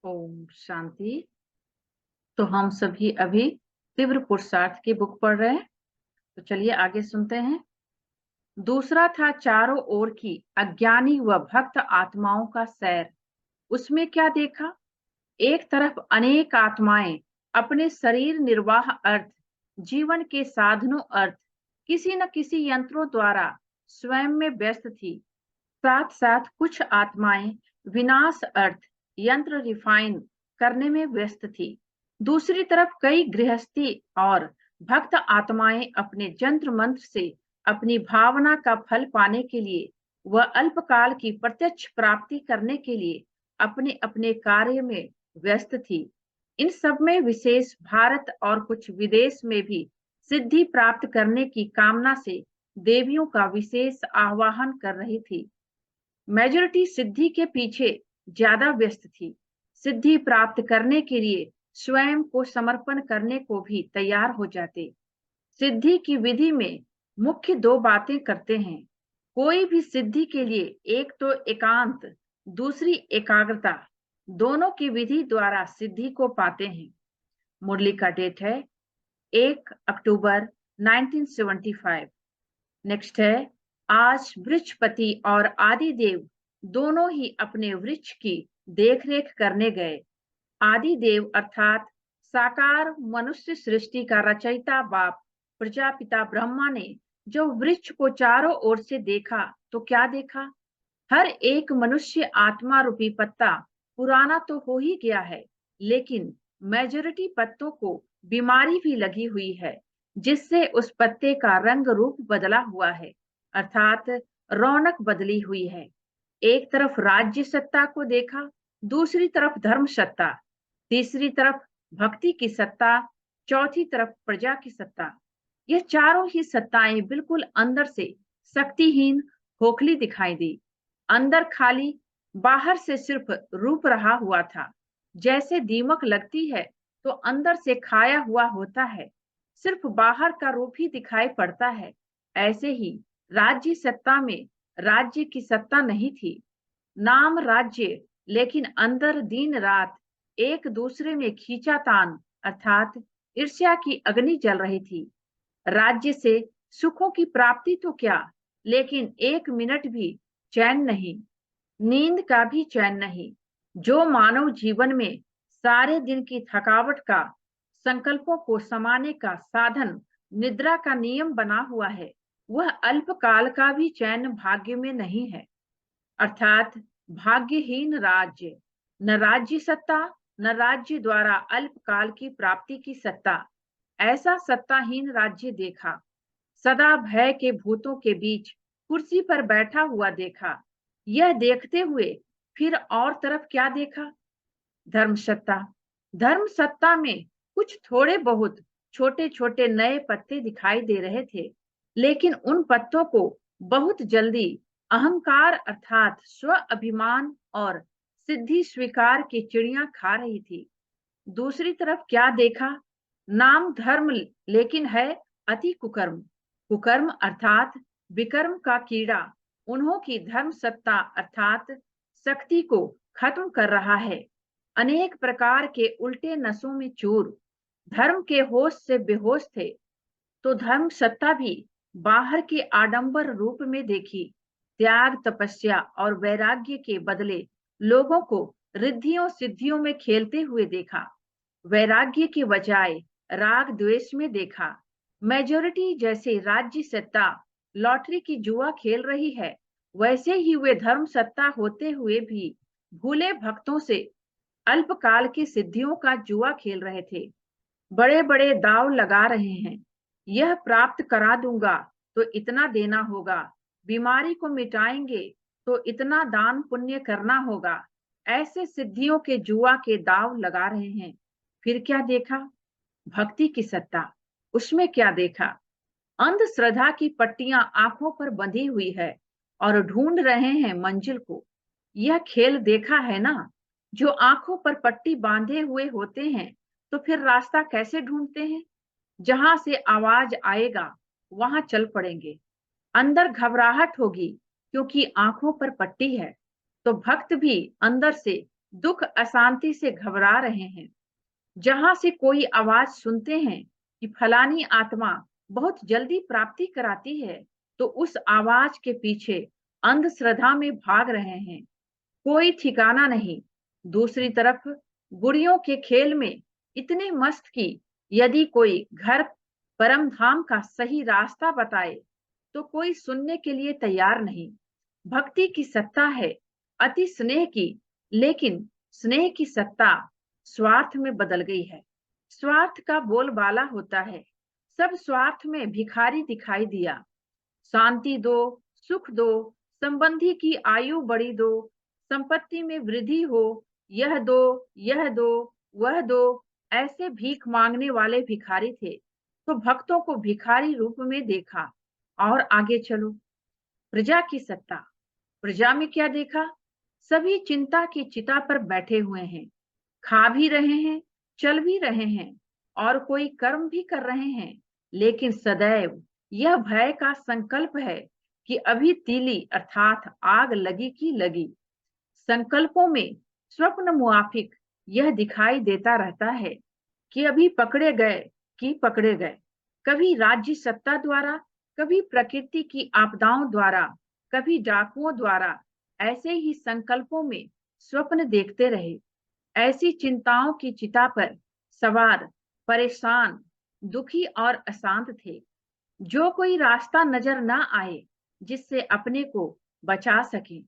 ओम शांति। तो हम सभी अभी तीव्र पुरुषार्थ की बुक पढ़ रहे हैं। तो चलिए आगे सुनते हैं। दूसरा था चारों ओर की अज्ञानी व भक्त आत्माओं का सैर। उसमें क्या देखा? एक तरफ अनेक आत्माएं अपने शरीर निर्वाह अर्थ, जीवन के साधनों अर्थ किसी न किसी यंत्रों द्वारा स्वयं में व्यस्त थी। साथ साथ कुछ आत्माएं विनाश अर्थ यंत्र रिफाइन करने में व्यस्त थी। दूसरी तरफ कई गृहस्थी और भक्त आत्माएं अपने जंत्र मंत्र से अपनी भावना का फल पाने के लिए व अल्पकाल की प्रत्यक्ष प्राप्ति करने के लिए अपने अपने कार्य में व्यस्त थी। इन सब में विशेष भारत और कुछ विदेश में भी सिद्धि प्राप्त करने की कामना से देवियों का विशेष आह्वान कर रही थी। मेजॉरिटी सिद्धि के पीछे ज्यादा व्यस्त थी। सिद्धि प्राप्त करने के लिए स्वयं को समर्पण करने को भी तैयार हो जाते। सिद्धि की विधि में मुख्य दो बातें करते हैं। कोई भी सिद्धि के लिए एक तो एकांत, दूसरी एकाग्रता, दोनों की विधि द्वारा सिद्धि को पाते हैं। मुरली का डेट है 1 अक्टूबर 1975। नेक्स्ट है, आज वृक्षपति और आदिदेव दोनों ही अपने वृक्ष की देखरेख करने गए। आदिदेव अर्थात साकार मनुष्य सृष्टि का रचयिता बाप प्रजापिता ब्रह्मा ने जो वृक्ष को चारों ओर से देखा तो क्या देखा? हर एक मनुष्य आत्मा रूपी पत्ता पुराना तो हो ही गया है, लेकिन मेजॉरिटी पत्तों को बीमारी भी लगी हुई है, जिससे उस पत्ते का रंग रूप बदला हुआ है, अर्थात रौनक बदली हुई है। एक तरफ राज्य सत्ता को देखा, दूसरी तरफ धर्म सत्ता, तीसरी तरफ भक्ति की सत्ता, चौथी तरफ प्रजा की सत्ता। ये चारों ही सत्ताएं बिल्कुल अंदर से शक्तिहीन, खोखली दिखाई दी। अंदर खाली, बाहर से सिर्फ रूप रहा हुआ था। जैसे दीमक लगती है तो अंदर से खाया हुआ होता है, सिर्फ बाहर का रूप ही दिखाई पड़ता है। ऐसे ही राज्य सत्ता में राज्य की सत्ता नहीं थी। नाम राज्य, लेकिन अंदर दिन रात एक दूसरे में खींचातान अर्थात ईर्ष्या की अग्नि जल रही थी। राज्य से सुखों की प्राप्ति तो क्या, लेकिन एक मिनट भी चैन नहीं, नींद का भी चैन नहीं। जो मानव जीवन में सारे दिन की थकावट का, संकल्पों को समाने का साधन निद्रा का नियम बना हुआ है, वह अल्पकाल का भी चैन भाग्य में नहीं है, अर्थात भाग्यहीन राज्य। न राज्य सत्ता, न राज्य द्वारा अल्पकाल की प्राप्ति की सत्ता। ऐसा सत्ताहीन राज्य देखा। सदा भय के भूतों के बीच कुर्सी पर बैठा हुआ देखा। यह देखते हुए फिर और तरफ क्या देखा? धर्म सत्ता। धर्म सत्ता में कुछ थोड़े बहुत छोटे छोटे नए पत्ते दिखाई दे रहे थे, लेकिन उन पत्तों को बहुत जल्दी अहंकार अर्थात स्व अभिमान और सिद्धि स्वीकार की चिड़िया खा रही थी। दूसरी तरफ क्या देखा? नाम धर्म, लेकिन है अति कुकर्म। कुकर्म अर्थात विकर्म का कीड़ा उन्हों की धर्म सत्ता अर्थात शक्ति को खत्म कर रहा है। अनेक प्रकार के उल्टे नसों में चूर, धर्म के होश से बेहोश थे। तो धर्म सत्ता भी बाहर के आडंबर रूप में देखी। त्याग तपस्या और वैराग्य के बदले लोगों को रिद्धियों सिद्धियों में खेलते हुए देखा। वैराग्य के बजाय राग द्वेष में देखा। मेजॉरिटी जैसे राज्य सत्ता लॉटरी की जुआ खेल रही है, वैसे ही वे धर्म सत्ता होते हुए भी भूले भक्तों से अल्पकाल की सिद्धियों का जुआ खेल रहे थे। बड़े बड़े दाव लगा रहे हैं। यह प्राप्त करा दूंगा तो इतना देना होगा, बीमारी को मिटाएंगे तो इतना दान पुण्य करना होगा। ऐसे सिद्धियों के जुआ के दाव लगा रहे हैं। फिर क्या देखा? भक्ति की सत्ता। उसमें क्या देखा? अंधश्रद्धा की पट्टियां आंखों पर बंधी हुई है और ढूंढ रहे हैं मंजिल को। यह खेल देखा है ना? जो आंखों पर पट्टी बांधे हुए होते हैं तो फिर रास्ता कैसे ढूंढते हैं? जहां से आवाज आएगा वहां चल पड़ेंगे। अंदर घबराहट होगी क्योंकि आंखों पर पट्टी है, तो भक्त भी अंदर से दुख अशांति से घबरा रहे हैं। जहां से कोई आवाज सुनते हैं कि फलानी आत्मा बहुत जल्दी प्राप्ति कराती है, तो उस आवाज के पीछे अंधश्रद्धा में भाग रहे हैं। कोई ठिकाना नहीं। दूसरी तरफ गुड़ियों के खेल में इतने मस्त कि यदि कोई घर परम धाम का सही रास्ता बताए तो कोई सुनने के लिए तैयार नहीं। भक्ति की सत्ता है अति स्नेह की, लेकिन स्नेह की सत्ता स्वार्थ में बदल गई है। स्वार्थ का बोलबाला होता है। सब स्वार्थ में भिखारी दिखाई दिया। शांति दो, सुख दो, संबंधी की आयु बढ़ी दो, संपत्ति में वृद्धि हो, यह दो, यह दो, वह दो, ऐसे भीख मांगने वाले भिखारी थे। तो भक्तों को भिखारी रूप में देखा। और आगे चलो। प्रजा की सत्ता। प्रजा में क्या देखा? सभी चिंता की चिता पर बैठे हुए हैं, खा भी रहे हैं, चल भी रहे हैं और कोई कर्म भी कर रहे हैं, लेकिन सदैव यह भय का संकल्प है कि अभी तीली अर्थात आग लगी की लगी। संकल्पों में स्वप्न मुआफिक यह दिखाई देता रहता है कि अभी पकड़े गए कि पकड़े गए, कभी राज्य सत्ता द्वारा, कभी प्रकृति की आपदाओं द्वारा, कभी डाकुओं द्वारा। ऐसे ही संकल्पों में स्वप्न देखते रहे। ऐसी चिंताओं की चिता पर सवार परेशान, दुखी और अशांत थे। जो कोई रास्ता नजर न आए जिससे अपने को बचा सके,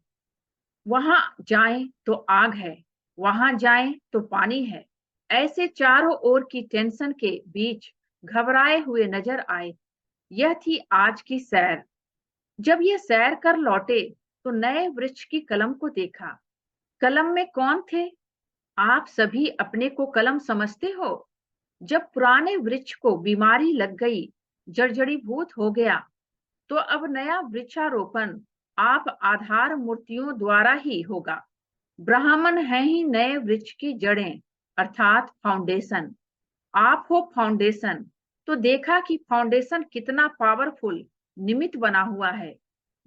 वहां जाएं तो आग है, वहां जाएं तो पानी है। ऐसे चारों ओर की टेंशन के बीच घबराए हुए नजर आए। यह थी आज की सैर। जब ये सैर कर लौटे तो नए वृक्ष की कलम को देखा। कलम में कौन थे? आप सभी अपने को कलम समझते हो। जब पुराने वृक्ष को बीमारी लग गई, जर्जरीभूत हो गया, तो अब नया वृक्षारोपण आप आधार मूर्तियों द्वारा ही होगा। ब्राह्मण है ही नए वृक्ष की जड़ें अर्थात फाउंडेशन। आप हो फाउंडेशन। तो देखा कि फाउंडेशन कितना पावरफुल निमित्त बना हुआ है।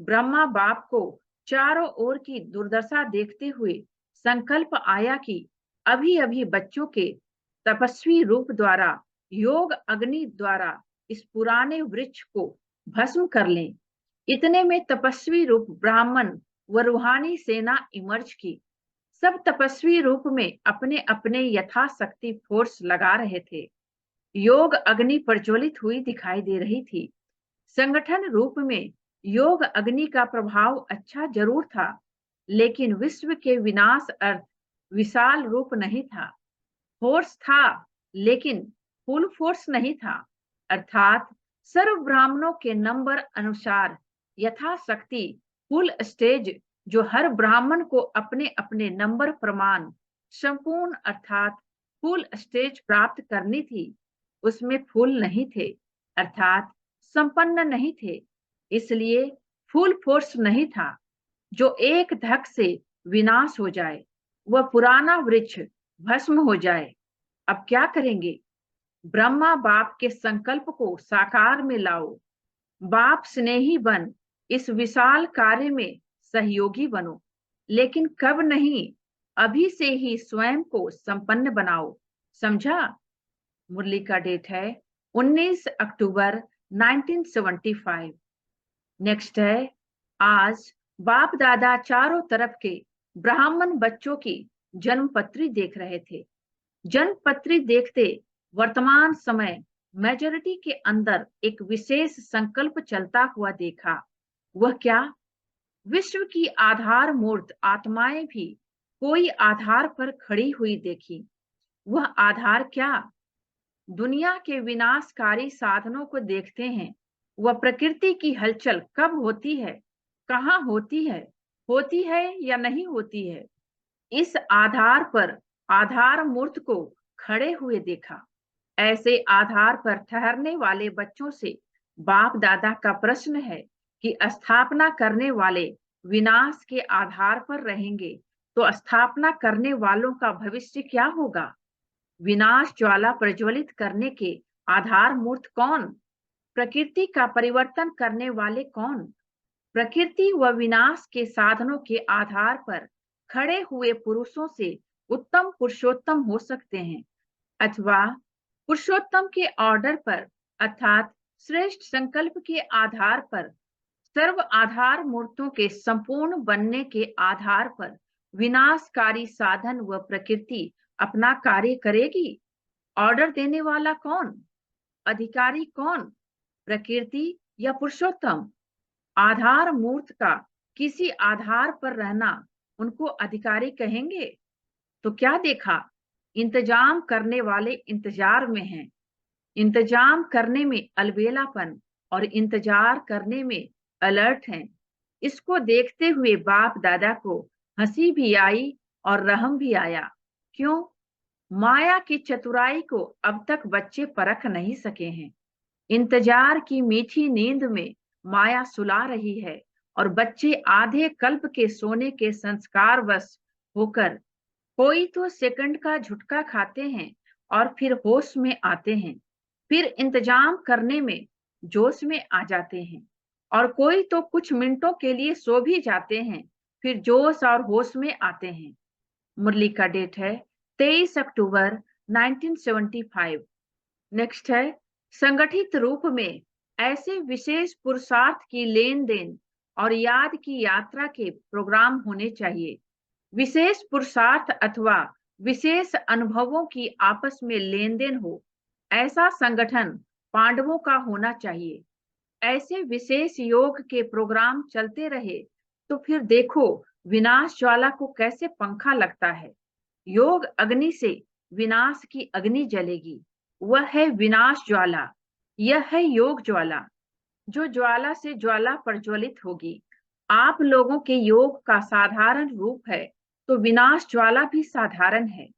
ब्रह्मा बाप को चारों ओर की दुर्दशा देखते हुए संकल्प आया कि अभी अभी बच्चों के तपस्वी रूप द्वारा, योग अग्नि द्वारा इस पुराने वृक्ष को भस्म कर लें। इतने में तपस्वी रूप ब्राह्मण व रूहानी सेना इमर्ज की। सब तपस्वी रूप में अपने अपने यथाशक्ति फोर्स लगा रहे थे। योग अग्नि प्रज्वलित हुई दिखाई दे रही थी। संगठन रूप में योग अग्नि का प्रभाव अच्छा जरूर था, लेकिन विश्व के विनाश अर्थ विशाल रूप नहीं था। फोर्स था, लेकिन फुल फोर्स नहीं था। अर्थात सर्व ब्राह्मणों के नंबर अनुसार यथाशक्ति फुल स्टेज जो हर ब्राह्मण को अपने अपने नंबर प्रमाण संपूर्ण अर्थात फुल स्टेज प्राप्त करनी थी, उसमें फुल नहीं थे, अर्थात संपन्न नहीं थे। इसलिए फुल फोर्स नहीं था जो एक धक से विनाश हो जाए, वह पुराना वृक्ष भस्म हो जाए। अब क्या करेंगे? ब्रह्मा बाप के संकल्प को साकार में लाओ। बाप स्नेही बन इस विशाल कार्य में सहयोगी बनो। लेकिन कब नहीं, अभी से ही स्वयं को संपन्न बनाओ। समझा? मुरली का डेट है 19 अक्टूबर 1975। नेक्स्ट है, आज बाप दादा चारों तरफ के ब्राह्मण बच्चों की जन्मपत्री देख रहे थे। जन्मपत्री देखते वर्तमान समय मेजोरिटी के अंदर एक विशेष संकल्प चलता हुआ देखा। वह क्या? विश्व की आधार मूर्त आत्माएं भी कोई आधार पर खड़ी हुई देखी। वह आधार क्या? दुनिया के विनाशकारी साधनों को देखते हैं। वह प्रकृति की हलचल कब होती है, कहाँ होती है या नहीं होती है, इस आधार पर आधार मूर्त को खड़े हुए देखा। ऐसे आधार पर ठहरने वाले बच्चों से बाप दादा का प्रश्न है कि स्थापना करने वाले विनाश के आधार पर रहेंगे तो स्थापना करने वालों का भविष्य क्या होगा? विनाश ज्वाला प्रज्वलित करने के आधार मूर्त कौन? प्रकृति का परिवर्तन करने वाले कौन? प्रकृति व विनाश के साधनों के आधार पर खड़े हुए पुरुषों से उत्तम पुरुषोत्तम हो सकते हैं, अथवा पुरुषोत्तम के ऑर्डर पर अर्थात श्रेष्ठ संकल्प के आधार पर, सर्व आधार मूर्तों के संपूर्ण बनने के आधार पर विनाशकारी साधन व प्रकृति अपना कार्य करेगी। ऑर्डर देने वाला कौन? अधिकारी कौन? प्रकृति या पुरुषोत्तम? आधार मूर्त का किसी आधार पर रहना उनको अधिकारी कहेंगे? तो क्या देखा? इंतजाम करने वाले इंतजार में हैं, इंतजाम करने में अलबेलापन और इंतजार करने में अलर्ट हैं। इसको देखते हुए बाप दादा को हंसी भी आई और रहम भी आया। क्यों? माया की चतुराई को अब तक बच्चे परख नहीं सके हैं। इंतजार की मीठी नींद में माया सुला रही है और बच्चे आधे कल्प के सोने के संस्कारवश होकर कोई तो सेकंड का झुटका खाते हैं और फिर होश में आते हैं, फिर इंतजाम करने में जोश में आ जाते हैं, और कोई तो कुछ मिनटों के लिए सो भी जाते हैं, फिर जोश और होश में आते हैं। मुरली का डेट है 23 अक्टूबर 1975। नेक्स्ट है, संगठित रूप में ऐसे विशेष पुरुषार्थ की लेन देन और याद की यात्रा के प्रोग्राम होने चाहिए। विशेष पुरुषार्थ अथवा विशेष अनुभवों की आपस में लेन देन हो, ऐसा संगठन पांडवों का होना चाहिए। ऐसे विशेष योग के प्रोग्राम चलते रहे तो फिर देखो विनाश ज्वाला को कैसे पंखा लगता है। योग अग्नि से विनाश की अग्नि जलेगी, वह है विनाश ज्वाला। यह है योग ज्वाला, जो ज्वाला से ज्वाला प्रज्वलित होगी। आप लोगों के योग का साधारण रूप है तो विनाश ज्वाला भी साधारण है।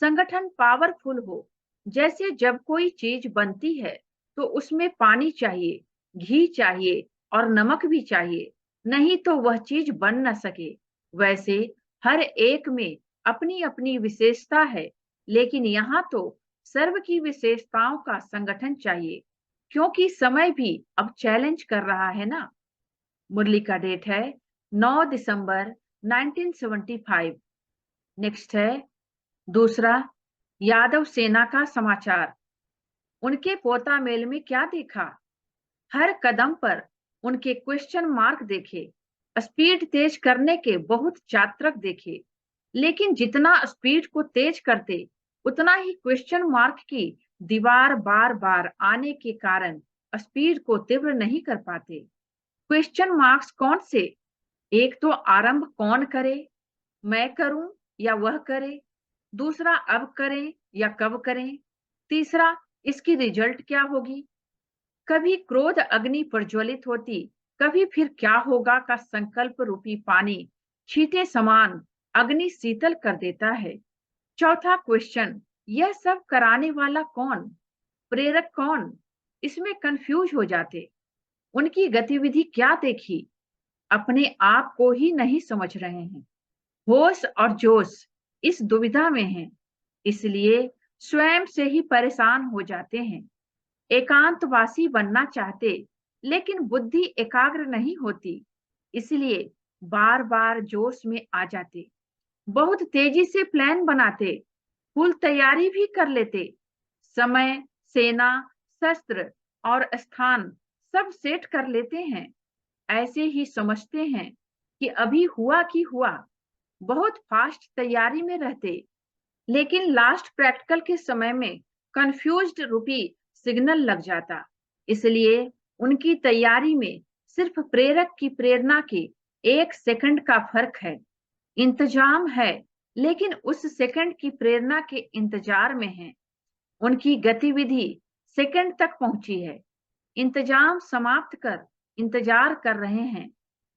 संगठन पावरफुल हो, जैसे जब कोई चीज बनती है तो उसमें पानी चाहिए, घी चाहिए और नमक भी चाहिए, नहीं तो वह चीज बन न सके। वैसे हर एक में अपनी अपनी विशेषता है, लेकिन यहाँ तो सर्व की विशेषताओं का संगठन चाहिए, क्योंकि समय भी अब चैलेंज कर रहा है ना। मुरली का डेट है 9 दिसंबर 1975। नेक्स्ट है दूसरा, यादव सेना का समाचार। उनके पोता मेल में क्या देखा? हर कदम पर उनके क्वेश्चन मार्क देखे, स्पीड तेज करने के बहुत चात्रक देखे, लेकिन जितना स्पीड को तेज करते उतना ही क्वेश्चन मार्क की दीवार बार बार आने के कारण स्पीड को तीव्र नहीं कर पाते। क्वेश्चन मार्क्स कौन से? एक तो आरंभ कौन करे, मैं करूं या वह करे? दूसरा अब करें या कब करें? तीसरा इसकी रिजल्ट क्या होगी? कभी क्रोध अग्नि प्रज्वलित होती, कभी फिर क्या होगा का संकल्प रूपी पानी छींटे समान अग्नि शीतल कर देता है। चौथा क्वेश्चन, यह सब कराने वाला कौन, प्रेरक कौन? इसमें कंफ्यूज हो जाते। उनकी गतिविधि क्या देखी, अपने आप को ही नहीं समझ रहे हैं। होश और जोश इस दुविधा में हैं, इसलिए स्वयं से ही परेशान हो जाते हैं। एकांतवासी बनना चाहते, लेकिन बुद्धि एकाग्र नहीं होती, इसलिए बार बार जोश में आ जाते। बहुत तेजी से प्लान बनाते, फुल तैयारी भी कर लेते, समय, सेना, शस्त्र और स्थान सब सेट कर लेते हैं। ऐसे ही समझते हैं कि अभी हुआ कि हुआ, बहुत फास्ट तैयारी में रहते, लेकिन लास्ट प्रैक्टिकल के समय में कंफ्यूज्ड रूपी सिग्नल लग जाता। इसलिए उनकी तैयारी में सिर्फ प्रेरक की प्रेरणा के 1 सेकंड का फर्क है। इंतजाम है, लेकिन उस सेकंड की प्रेरणा के इंतजार में है। उनकी गतिविधि सेकंड तक पहुंची है, इंतजाम समाप्त कर इंतजार कर रहे हैं।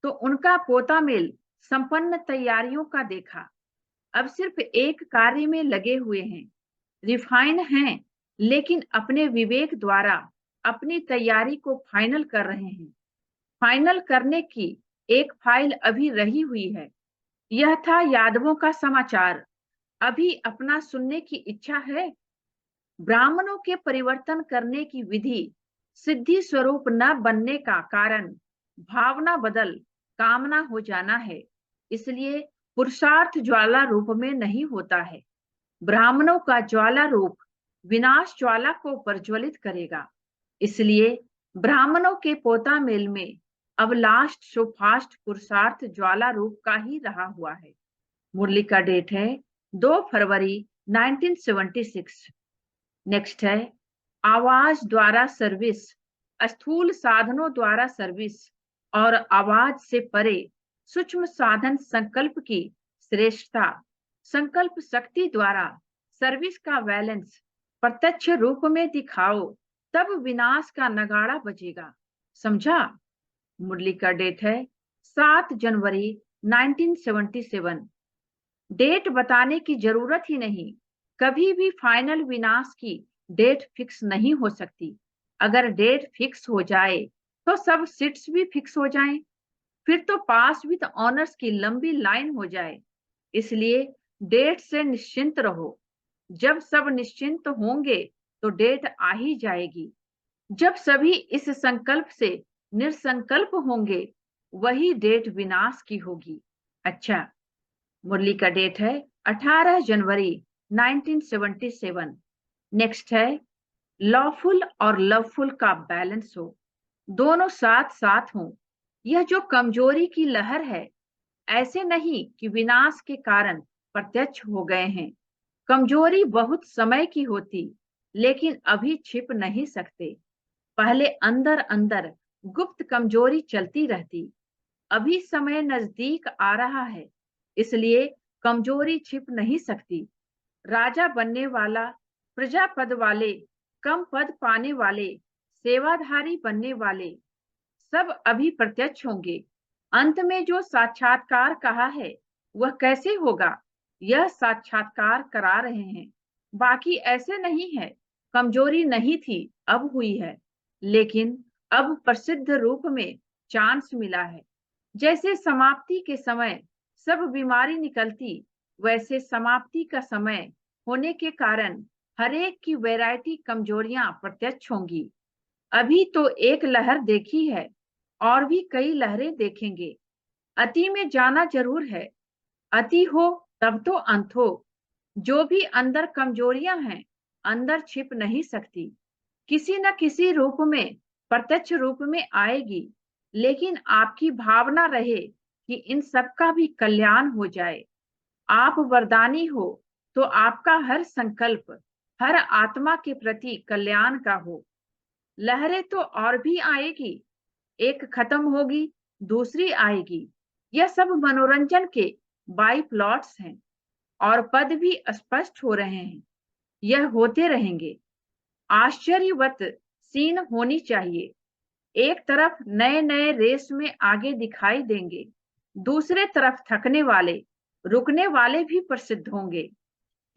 तो उनका पोता मेल संपन्न तैयारियों का देखा, अब सिर्फ एक कार्य में लगे हुए हैं। रिफाइन हैं, लेकिन अपने विवेक द्वारा अपनी तैयारी को फाइनल कर रहे हैं। फाइनल करने की एक फाइल अभी रही हुई है। यह था यादवों का समाचार। अभी अपना सुनने की इच्छा है? ब्राह्मणों के परिवर्तन करने की विधि सिद्धि स्वरूप न बनने का कारण भावना बदल कामना हो जाना है। इसलिए पुरुषार्थ ज्वाला रूप में नहीं होता है। ब्राह्मणों का ज्वाला रूप विनाश ज्वाला को प्रज्वलित करेगा। इसलिए ब्राह्मणों के पोता मेल में अब लास्ट सुफास्ट पुरुषार्थ ज्वाला रूप का ही रहा हुआ है। मुरली का डेट है 2 फरवरी 1976। नेक्स्ट है आवाज द्वारा सर्विस, स्थूल साधनों द्वारा सर्विस और आवाज से परे सूक्ष्म साधन संकल्प की श्रेष्ठता, संकल्प शक्ति द्वारा सर्विस का बैलेंस प्रत्यक्ष रूप में दिखाओ, तब विनाश का नगाड़ा बजेगा। समझा? मुरली का डेट है 7 जनवरी 1977। डेट बताने की जरूरत ही नहीं, कभी भी फाइनल विनाश की डेट फिक्स नहीं हो सकती। अगर डेट फिक्स हो जाए तो सब सीट्स भी फिक्स हो जाएं, फिर तो पास विद ऑनर्स की लंबी लाइन हो जाए। इसलिए डेट से निश्चिंत रहो। जब सब निश्चिंत होंगे तो डेट आ ही जाएगी। जब सभी इस संकल्प से निसंकल्प होंगे, वही डेट विनाश की होगी। अच्छा, मुरली का डेट है 18 जनवरी 1977। नेक्स्ट है लॉफुल और लवफुल का बैलेंस हो, दोनों साथ साथ हो। यह जो कमजोरी की लहर है, ऐसे नहीं कि विनाश के कारण प्रत्यक्ष हो गए हैं। कमजोरी बहुत समय की होती, लेकिन अभी छिप नहीं सकते। पहले अंदर अंदर गुप्त कमजोरी चलती रहती। अभी समय नजदीक आ रहा है, इसलिए कमजोरी छिप नहीं सकती। राजा बनने वाला, प्रजा पद वाले, कम पद पाने वाले, सेवाधारी बनने वाले, सब अभी प्रत्यक्ष होंगे। अंत में जो साक्षात्कार कहा है, वह कैसे होगा? यह साक्षात्कार करा रहे हैं। बाकी ऐसे नहीं है, कमजोरी नहीं थी, अब हुई है, लेकिन अब प्रसिद्ध रूप में चांस मिला है। जैसे समाप्ति के समय सब बीमारी निकलती, वैसे समाप्ति का समय होने के कारण हरेक की वैरायटी कमजोरियां प्रत्यक्ष होंगी। अभी तो एक लहर देखी है, और भी कई लहरें देखेंगे। अति में जाना जरूर है, अति हो तब तो अंत हो। जो भी अंदर कमजोरियां हैं, अंदर छिप नहीं सकती, किसी न किसी रूप में, प्रत्यक्ष रूप में आएगी। लेकिन आपकी भावना रहे कि इन सब का भी कल्याण हो जाए। आप वरदानी हो तो आपका हर संकल्प हर आत्मा के प्रति कल्याण का हो। लहरें तो और भी आएगी, एक खत्म होगी, दूसरी आएगी। यह सब मनोरंजन के बाई प्लॉट्स हैं, और पद भी स्पष्ट हो रहे हैं। यह होते रहेंगे। आश्चर्यवत सीन होनी चाहिए। एक तरफ नए नए रेस में आगे दिखाई देंगे, दूसरे तरफ थकने वाले, रुकने वाले भी प्रसिद्ध होंगे।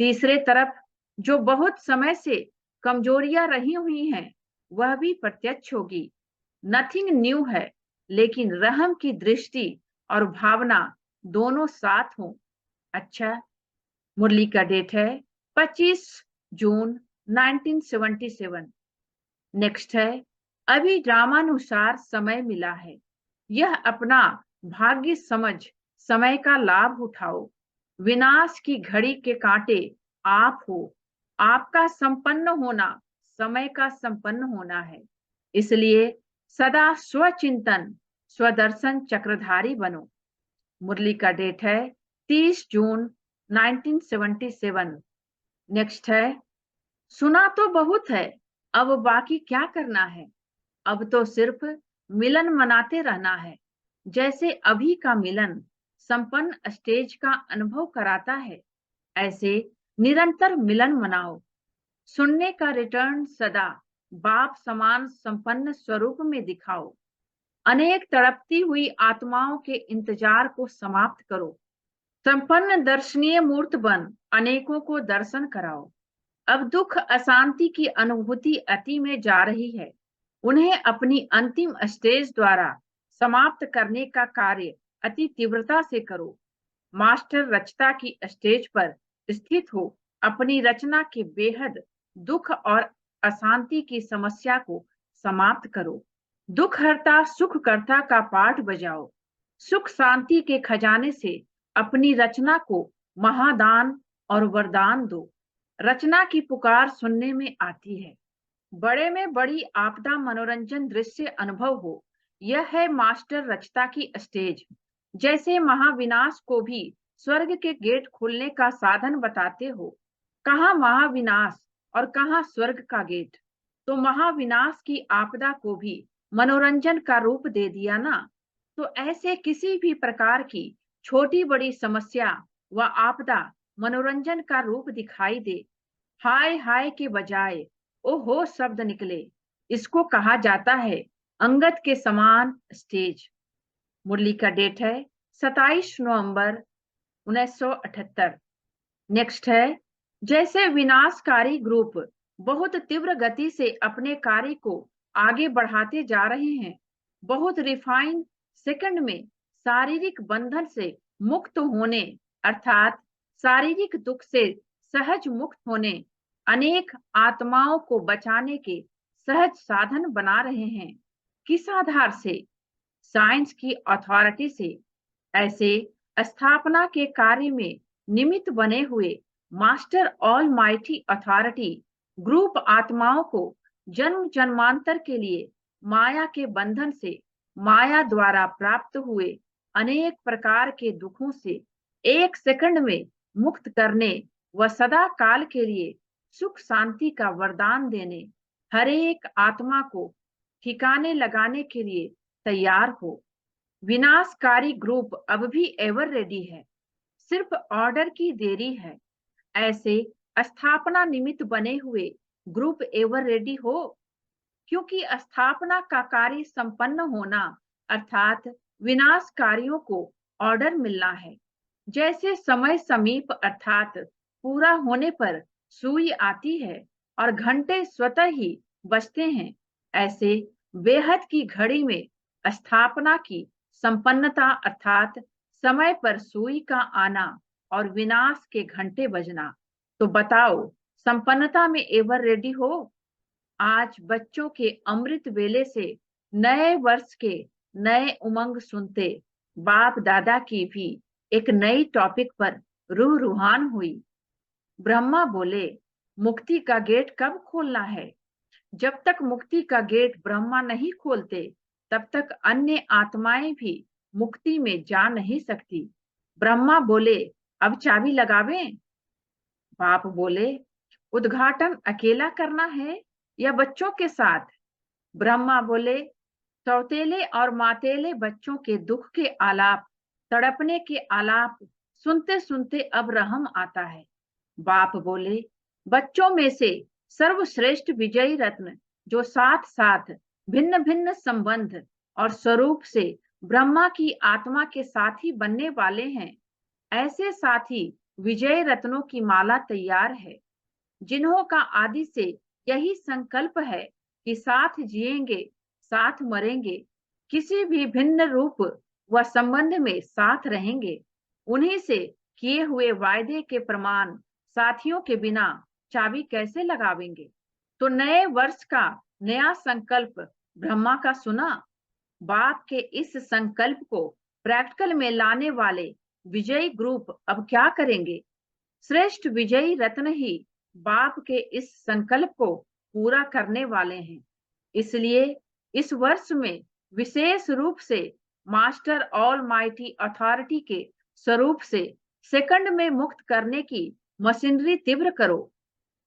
तीसरे तरफ जो बहुत समय से कमजोरियां रही हुई हैं, वह भी प्रत्यक्ष होगी। नथिंग न्यू है, लेकिन रहम की दृष्टि और भावना दोनों साथ हों। अच्छा, मुरली का डेट है 25 जून 1977। नेक्स्ट है अभी ड्रामानुसार समय मिला है। यह अपना भाग्य समझ समय का लाभ उठाओ। विनाश की घड़ी के कांटे आप हो। आपका संपन्न होना समय का संपन्न होना है। इसलिए सदा स्वचिंतन स्वदर्शन चक्रधारी बनो। मुरली का डेट है 30 जून 1977। नेक्स्ट है सुना तो बहुत है, अब बाकी क्या करना है? अब तो सिर्फ मिलन मनाते रहना है। जैसे अभी का मिलन संपन्न स्टेज का अनुभव कराता है, ऐसे निरंतर मिलन मनाओ। सुनने का रिटर्न सदा बाप समान संपन्न स्वरूप में दिखाओ। अनेक तड़पती हुई आत्माओं के इंतजार को समाप्त करो। संपन्न दर्शनीय मूर्त बन अनेकों को दर्शन कराओ। अब दुख अशांति की अनुभूति अति में जा रही है। उन्हें अपनी अंतिम स्टेज द्वारा समाप्त करने का कार्य अति तीव्रता से करो। मास्टर रचना की स्टेज पर स्थित हो अपनी रचना के बेहद दुख और अशांति की समस्या को समाप्त करो। दुख हरता सुख करता का पाठ बजाओ। सुख शांति के खजाने से अपनी रचना को महादान और वरदान दो। रचना की पुकार सुनने में आती है। बड़े में बड़ी आपदा मनोरंजन दृश्य अनुभव हो, यह है मास्टर रचता की स्टेज। जैसे महाविनाश को भी स्वर्ग के गेट खुलने का साधन बताते हो। कहाँ महाविनाश और कहाँ स्वर्ग का गेट। तो महाविनाश की आपदा को भी मनोरंजन का रूप दे दिया ना। तो ऐसे किसी भी प्रकार की छोटी बड़ी समस्या व आपदा मनोरंजन का रूप दिखाई दे, हाय हाय के बजाय ओहो शब्द निकले, इसको कहा जाता है अंगद के समान स्टेज। मुरली का डेट है 27 नवंबर 1978। नेक्स्ट है, जैसे विनाशकारी ग्रुप बहुत तीव्र गति से अपने कार्य को आगे बढ़ाते जा रहे हैं, बहुत रिफाइन सेकंड में शारीरिक बंधन से मुक्त होने अर्थात शारीरिक दुख से सहज मुक्त होने, अनेक आत्माओं को बचाने के सहज साधन बना रहे हैं। किस आधार से? साइंस की अथॉरिटी से। ऐसे स्थापना के कार्य में निमित्त बने हुए master all mighty authority group आत्माओं को जन्म जन्मांतर के लिए माया के बंधन से, माया द्वारा प्राप्त हुए अनेक प्रकार के दुखों से एक सेकंड में मुक्त करने व सदा काल के लिए सुख शांति का वरदान देने, हर एक आत्मा को ठिकाने लगाने के लिए तैयार हो। विनाशकारी ग्रुप अब भी एवर रेडी है, सिर्फ ऑर्डर की देरी है। ऐसे स्थापना निमित्त बने हुए ग्रुप एवर रेडी हो, क्योंकि स्थापना का कार्य संपन्न होना अर्थात विनाशकारियों को ऑर्डर मिलना है। जैसे समय समीप अर्थात पूरा होने पर सुई आती है और घंटे स्वतः ही बजते हैं, ऐसे बेहद की घड़ी में स्थापना की संपन्नता अर्थात समय पर सुई का आना और विनाश के घंटे बजना। तो बताओ, संपन्नता में एवर रेडी हो? आज बच्चों के अमृत वेले से नए वर्ष के नए उमंग सुनते बाप दादा की भी एक नई टॉपिक पर रूह रूहान हुई। ब्रह्मा बोले, मुक्ति का गेट कब खोलना है? जब तक मुक्ति का गेट ब्रह्मा नहीं खोलते, तब तक अन्य आत्माएं भी मुक्ति में जा नहीं सकती। ब्रह्मा बोले, अब चाबी लगावें? बाप बोले, उद्घाटन अकेला करना है या बच्चों के साथ? ब्रह्मा बोले, सौतेले और मातेले बच्चों के दुख के आलाप, तड़पने के आलाप सुनते सुनते अब रहम आता है। बाप बोले, बच्चों में से सर्वश्रेष्ठ विजयी रत्न जो साथ साथ भिन्न भिन्न संबंध और स्वरूप से ब्रह्मा की आत्मा के साथी बनने वाले हैं, ऐसे साथी विजय रत्नों की माला तैयार है, जिन्हों का आदि से यही संकल्प है कि साथ जिएंगे, साथ मरेंगे, किसी भी भिन्न रूप व संबंध में साथ रहेंगे। उन्हीं से किए हुए वायदे के प्रमाण साथियों के बिना चाबी कैसे लगावेंगे? तो नए वर्ष का नया संकल्प ब्रह्मा का सुना। बाप के इस संकल्प को प्रैक्टिकल में लाने वाले विजयी ग्रुप अब क्या करेंगे? श्रेष्ठ विजयी रत्न ही बाप के इस संकल्प को पूरा करने वाले हैं। इसलिए इस वर्ष में विशेष रूप से मास्टर ऑल माइटी अथॉरिटी के स्वरूप से सेकंड में मुक्त करने की मशीनरी तीव्र करो।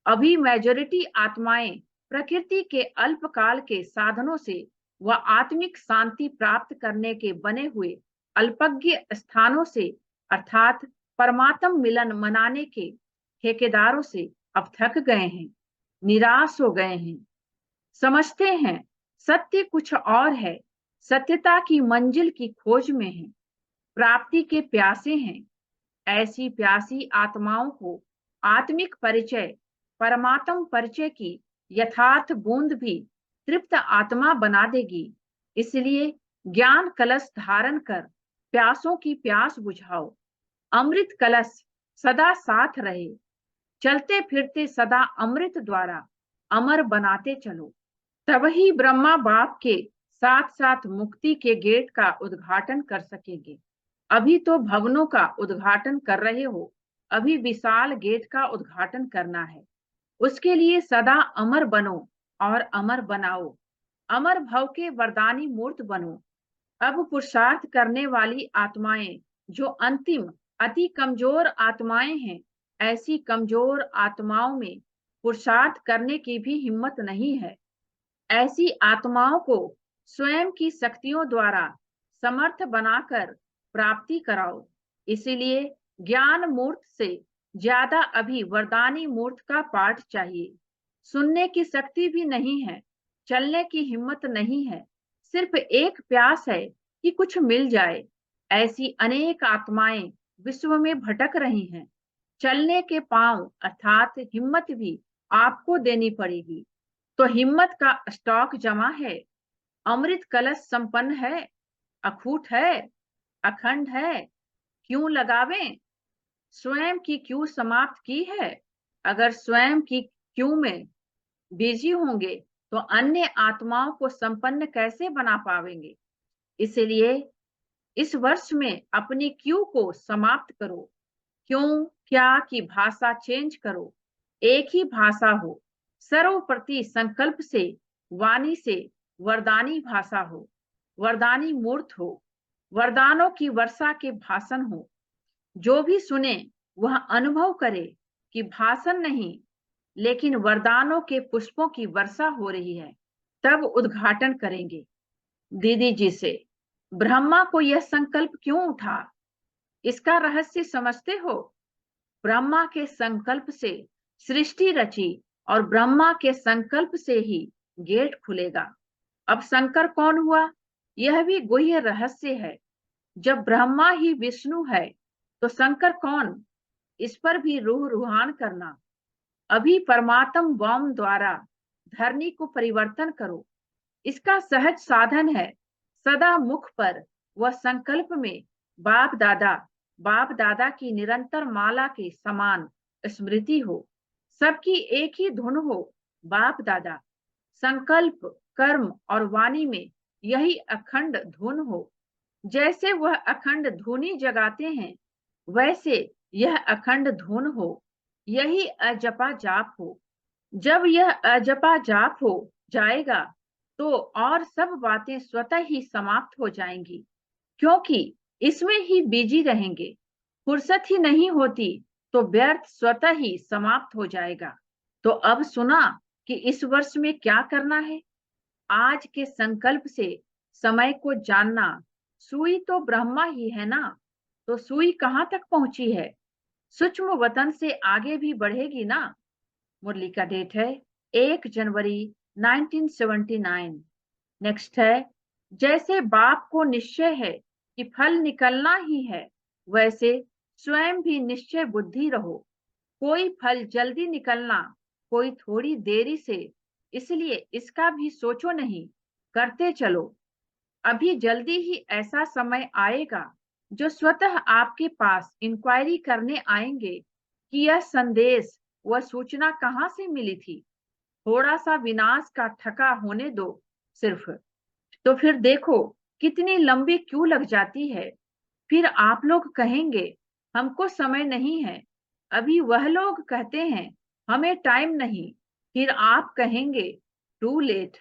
अभी मेजॉरिटी आत्माएं प्रकृति के अल्पकाल के साधनों से व आत्मिक शांति प्राप्त करने के बने हुए अल्पज्ञ स्थानों से अर्थात परमात्म मिलन मनाने के ठेकेदारों से अब थक गए हैं, निराश हो गए हैं। समझते हैं सत्य कुछ और है, सत्यता की मंजिल की खोज में है, प्राप्ति के प्यासे हैं। ऐसी प्यासी आत्माओं को आत्मिक परिचय, परमात्म परिचय की यथार्थ बूंद भी तृप्त आत्मा बना देगी। इसलिए ज्ञान कलश धारण कर प्यासों की प्यास बुझाओ। अमृत कलश सदा साथ रहे, चलते फिरते सदा अमृत द्वारा अमर बनाते चलो। तभी ब्रह्मा बाप के साथ साथ मुक्ति के गेट का उद्घाटन कर सकेंगे। अभी तो भवनों का उद्घाटन कर रहे हो, अभी विशाल गेट का उद्घाटन करना है। उसके लिए सदा अमर बनो और अमर बनाओ, अमर भव के वरदानी मूर्त बनो। अब पुरुषार्थ करने वाली आत्माएं जो अंतिम अति कमजोर आत्माएं हैं, ऐसी कमजोर आत्माओं में पुरुषार्थ करने की भी हिम्मत नहीं है। ऐसी आत्माओं को स्वयं की शक्तियों द्वारा समर्थ बनाकर प्राप्ति कराओ। इसीलिए ज्ञान मूर्त से ज्यादा अभी वरदानी मूर्त का पाठ चाहिए। सुनने की शक्ति भी नहीं है, चलने की हिम्मत नहीं है, सिर्फ एक प्यास है कि कुछ मिल जाए। ऐसी अनेक आत्माएं विश्व में भटक रही हैं। चलने के पांव अर्थात हिम्मत भी आपको देनी पड़ेगी। तो हिम्मत का स्टॉक जमा है, अमृत कलश संपन्न है, अखूट है, अखंड है, क्यों लगावें? स्वयं की क्यों समाप्त की है? अगर स्वयं की क्यों में बिजी होंगे तो अन्य आत्माओं को संपन्न कैसे बना पावेंगे? इसलिए इस वर्ष में अपनी क्यों को समाप्त करो। क्यों क्या की भाषा चेंज करो, एक ही भाषा हो। सर्वप्रति संकल्प से, वाणी से वरदानी भाषा हो, वरदानी मूर्त हो, वरदानों की वर्षा के भाषण हो। जो भी सुने वह अनुभव करे कि भाषण नहीं लेकिन वरदानों के पुष्पों की वर्षा हो रही है। तब उद्घाटन करेंगे। दीदी जी से, ब्रह्मा को यह संकल्प क्यों उठा? इसका रहस्य समझते हो? ब्रह्मा के संकल्प से सृष्टि रची और ब्रह्मा के संकल्प से ही गेट खुलेगा। अब शंकर कौन हुआ, यह भी गुह्य रहस्य है। जब ब्रह्मा ही विष्णु है तो शंकर कौन, इस पर भी रूह रुहान करना। अभी परमात्म वाम द्वारा धरनी को परिवर्तन करो। इसका सहज साधन है सदा मुख पर वह संकल्प में बाप दादा की निरंतर माला के समान स्मृति हो। सबकी एक ही धुन हो, बाप दादा। संकल्प, कर्म और वाणी में यही अखंड धुन हो। जैसे वह अखंड धुनी जगाते हैं, वैसे यह अखंड धुन हो। यही अजपा जाप हो। जब यह अजपा जाप हो जाएगा तो और सब बातें स्वतः ही समाप्त हो जाएंगी, क्योंकि इसमें ही बिजी रहेंगे। फुर्सत ही नहीं होती तो व्यर्थ स्वतः ही समाप्त हो जाएगा। तो अब सुना कि इस वर्ष में क्या करना है। आज के संकल्प से समय को जानना। सुई तो ब्रह्मा ही है ना, तो सुई कहाँ तक पहुंची है? सूक्ष्म वतन से आगे भी बढ़ेगी ना। मुरली का डेट है 1 जनवरी 1979। नेक्स्ट है, जैसे बाप को निश्चय है कि फल निकलना ही है, वैसे स्वयं भी निश्चय बुद्धि रहो। कोई फल जल्दी निकलना, कोई थोड़ी देरी से, इसलिए इसका भी सोचो नहीं, करते चलो। अभी जल्दी ही ऐसा समय आएगा जो स्वतः आपके पास इंक्वायरी करने आएंगे कि यह संदेश, वह सूचना कहाँ से मिली थी। थोड़ा सा विनाश का ठका होने दो सिर्फ, तो फिर देखो कितनी लंबी क्यों लग जाती है। फिर आप लोग कहेंगे हमको समय नहीं है। अभी वह लोग कहते हैं हमें टाइम नहीं, फिर आप कहेंगे टू लेट।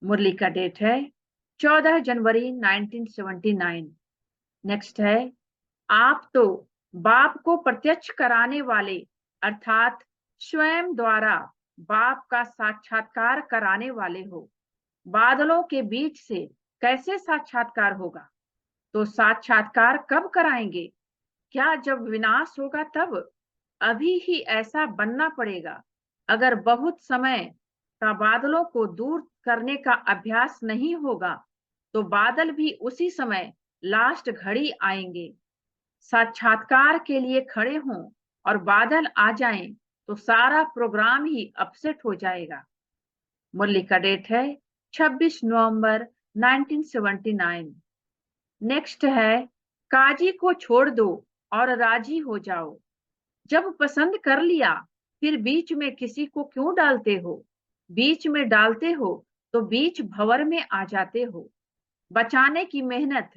मुरली का डेट है 14 जनवरी 1979। नेक्स्ट है, आप तो बाप को प्रत्यक्ष कराने वाले अर्थात स्वयं द्वारा बाप का साक्षात्कार कराने वाले हो। बादलों के बीच से कैसे साक्षात्कार होगा? तो साक्षात्कार कब कराएंगे? क्या जब विनाश होगा तब? अभी ही ऐसा बनना पड़ेगा। अगर बहुत समय का बादलों को दूर करने का अभ्यास नहीं होगा तो बादल भी उसी समय लास्ट घड़ी आएंगे। साक्षात्कार के लिए खड़े हों और बादल आ जाएं तो सारा प्रोग्राम ही अपसेट हो जाएगा। मुरली का डेट है 26 नवंबर 1979। नेक्स्ट है, काजी को छोड़ दो और राजी हो जाओ। जब पसंद कर लिया फिर बीच में किसी को क्यों डालते हो? बीच में डालते हो तो बीच भंवर में आ जाते हो। बचाने की मेहनत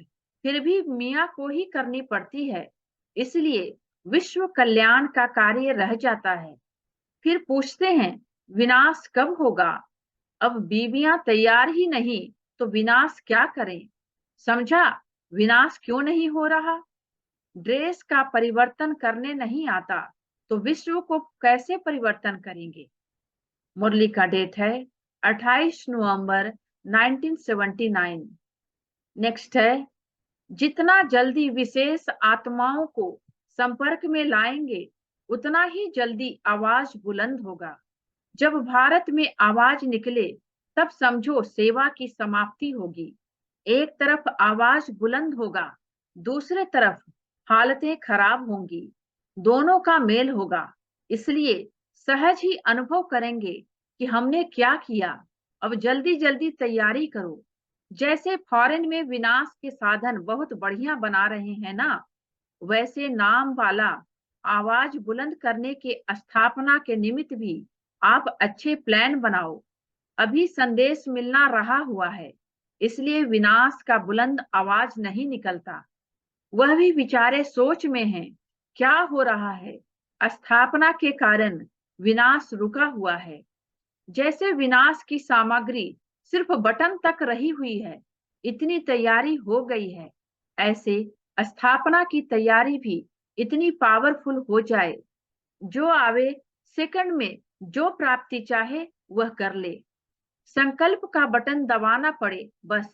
फिर भी मियाँ को ही करनी पड़ती है, इसलिए विश्व कल्याण का कार्य रह जाता है। फिर पूछते हैं विनाश कब होगा? अब बीवियां तैयार ही नहीं तो विनाश क्या करें? समझा विनाश क्यों नहीं हो रहा? ड्रेस का परिवर्तन करने नहीं आता तो विश्व को कैसे परिवर्तन करेंगे? मुरली का डेट है 28 नवंबर 1979। नेक्स्ट है, जितना जल्दी विशेष आत्माओं को संपर्क में लाएंगे उतना ही जल्दी आवाज बुलंद होगा। जब भारत में आवाज निकले तब समझो सेवा की समाप्ति होगी। एक तरफ आवाज बुलंद होगा, दूसरे तरफ हालतें खराब होंगी, दोनों का मेल होगा। इसलिए सहज ही अनुभव करेंगे कि हमने क्या किया। अब जल्दी जल्दी तैयारी करो। जैसे फॉरेन में विनाश के साधन बहुत बढ़िया बना रहे हैं ना, वैसे नाम वाला आवाज बुलंद करने के स्थापना के निमित्त भी आप अच्छे प्लान बनाओ। अभी संदेश मिलना रहा हुआ है, इसलिए विनाश का बुलंद आवाज नहीं निकलता। वह भी बेचारे सोच में हैं, क्या हो रहा है? स्थापना के कारण विनाश रुका हुआ है। जैसे विनाश की सामग्री सिर्फ बटन तक रही हुई है, इतनी तैयारी हो गई है, ऐसे स्थापना की तैयारी भी इतनी पावरफुल हो जाए, जो आवे सेकंड में जो प्राप्ति चाहे वह कर ले। संकल्प का बटन दबाना पड़े बस,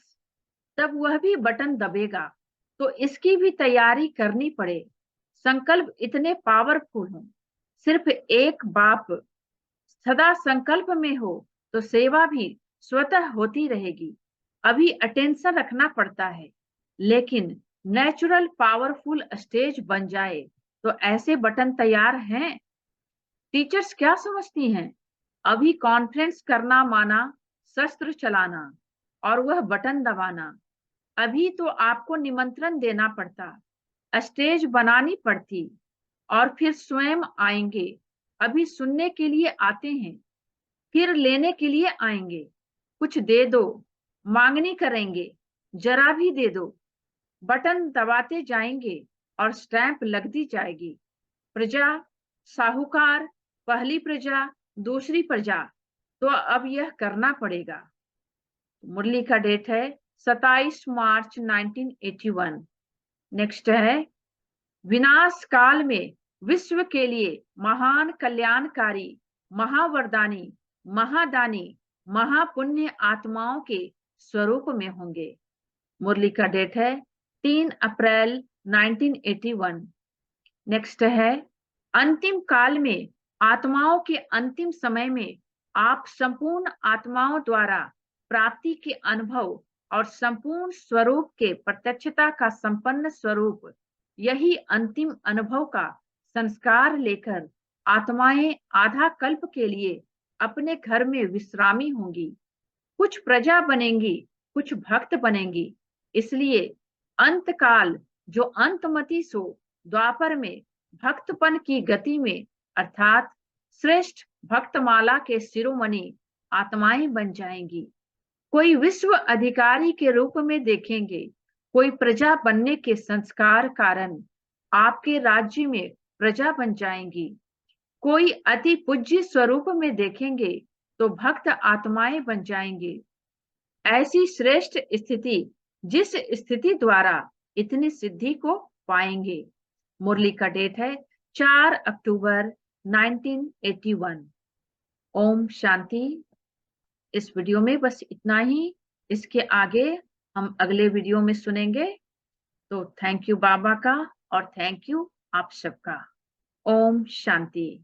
तब वह भी बटन दबेगा। तो इसकी भी तैयारी करनी पड़े। संकल्प इतने पावरफुल हों। सिर्फ एक बाप सदा संकल्प में हो तो सेवा भी स्वतः होती रहेगी। अभी अटेंशन रखना पड़ता है, लेकिन नेचुरल पावरफुल स्टेज बन जाए तो ऐसे बटन तैयार हैं। टीचर्स क्या समझती हैं? अभी कॉन्फ्रेंस करना माना शस्त्र चलाना और वह बटन दबाना। अभी तो आपको निमंत्रण देना पड़ता, स्टेज बनानी पड़ती, और फिर स्वयं आएंगे। अभी सुनने के लिए आते हैं, फिर लेने के लिए आएंगे। कुछ दे दो, मांगनी करेंगे, जरा भी दे दो। बटन दबाते जाएंगे और स्टैंप लगती जाएगी। प्रजा, साहूकार, पहली प्रजा, दूसरी प्रजा। तो अब यह करना पड़ेगा। मुरली का डेट है 27 मार्च 1981। नेक्स्ट है, विनाश काल में विश्व के लिए महान कल्याणकारी, महावरदानी, महादानी, महापुण्य आत्माओं के स्वरूप में होंगे। मुरली का डेट है 3 अप्रैल 1981। नेक्स्ट है, अंतिम काल में आत्माओं के अंतिम समय में आप संपूर्ण आत्माओं द्वारा प्राप्ति के अनुभव और संपूर्ण स्वरूप के प्रत्यक्षता का संपन्न स्वरूप, यही अंतिम अनुभव का संस्कार लेकर आत्माएं आधा कल्प के लिए अपने घर में विश्रामी होंगी। कुछ प्रजा बनेंगी, कुछ भक्त बनेंगी। इसलिए अंतकाल जो अंतमति सो द्वापर में भक्तपन की गति में, अर्थात श्रेष्ठ भक्तमाला के शिरोमणि आत्माएं बन जाएंगी। कोई विश्व अधिकारी के रूप में देखेंगे, कोई प्रजा बनने के संस्कार कारण आपके राज्य में प्रजा बन जाएंगी। कोई अति पूज्य स्वरूप में देखेंगे तो भक्त आत्माएं बन जाएंगे। ऐसी श्रेष्ठ स्थिति जिस स्थिति द्वारा इतनी सिद्धि को पाएंगे। मुरली का डेट है 4 अक्टूबर 1981। ओम शांति। इस वीडियो में बस इतना ही। इसके आगे हम अगले वीडियो में सुनेंगे। तो थैंक यू बाबा का और थैंक यू आप सबका। ओम शांति।